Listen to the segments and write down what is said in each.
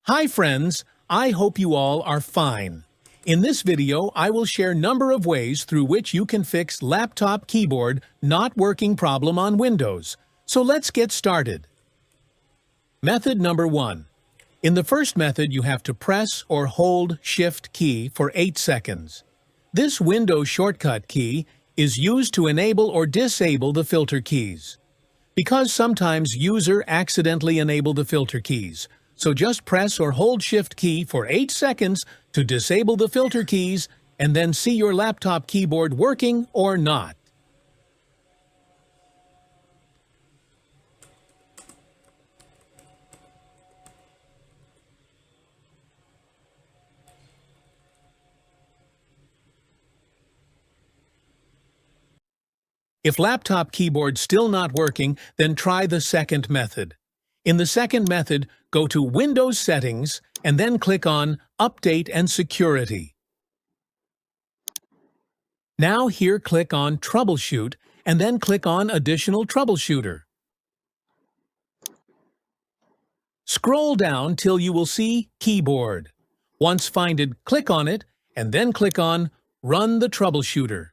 Hi friends, I hope you all are fine. In this video, I will share number of ways through which you can fix laptop keyboard not working problem on Windows. So let's get started. Method number 1. In the first method, you have to press or hold Shift key for 8 seconds. This Windows shortcut key is used to enable or disable the filter keys. Because sometimes user accidentally enable the filter keys, so just press or hold Shift key for 8 seconds to disable the filter keys and then see your laptop keyboard working or not. If laptop keyboard still not working, then try the second method. In the second method, go to Windows Settings and then click on Update and Security. Now here click on Troubleshoot and then click on Additional Troubleshooter. Scroll down till you will see Keyboard. Once finded, click on it and then click on Run the Troubleshooter.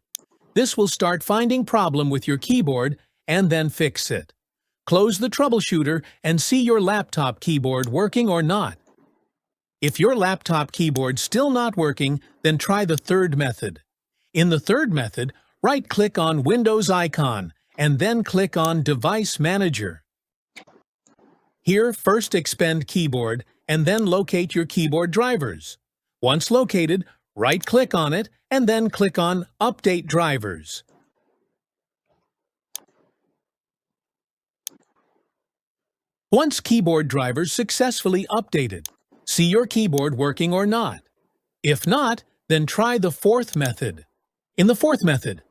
This will start finding problem with your keyboard and then fix it. Close the troubleshooter and see your laptop keyboard working or not. If your laptop keyboard still not working, then try the third method. In the third method, right-click on Windows icon and then click on Device Manager. Here, first expand keyboard and then locate your keyboard drivers. Once located, right-click on it and then click on Update Drivers. Once keyboard drivers successfully updated, see your keyboard working or not. If not, then try the fourth method. In the fourth method,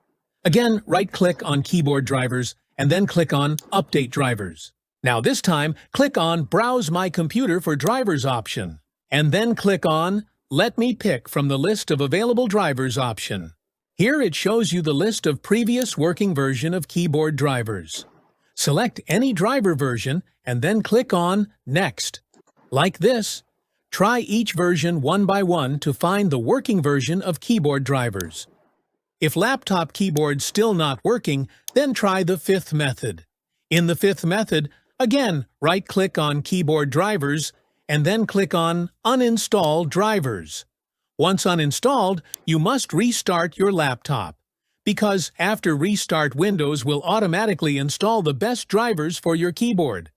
again right-click on keyboard drivers and then click on Update Drivers. Now this time, click on Browse My Computer for Drivers option and then click on Let me pick from the list of available drivers option. Here it shows you the list of previous working version of keyboard drivers. Select any driver version and then click on Next. Like this, try each version one by one to find the working version of keyboard drivers. If laptop keyboard still not working, then try the fifth method. In the fifth method, again right-click on keyboard drivers and then click on Uninstall Drivers. Once uninstalled, you must restart your laptop, because after restart Windows will automatically install the best drivers for your keyboard.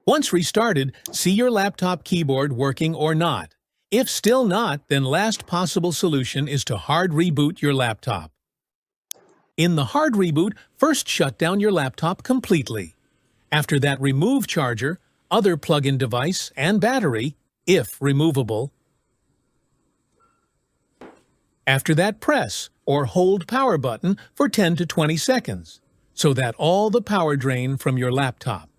Once restarted, see your laptop keyboard working or not. If still not, then last possible solution is to hard reboot your laptop. In the hard reboot, first shut down your laptop completely. After that, remove charger, other plug-in device, and battery, if removable. After that, press or hold power button for 10 to 20 seconds, so that all the power drain from your laptop.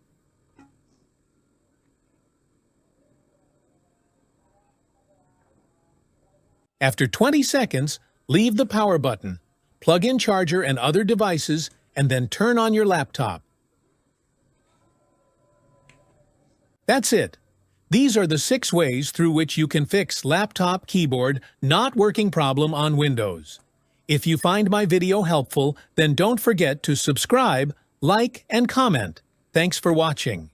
After 20 seconds, leave the power button, plug in charger and other devices, and then turn on your laptop. That's it. These are the 6 ways through which you can fix laptop keyboard not working problem on Windows. If you find my video helpful, then don't forget to subscribe, like, and comment. Thanks for watching.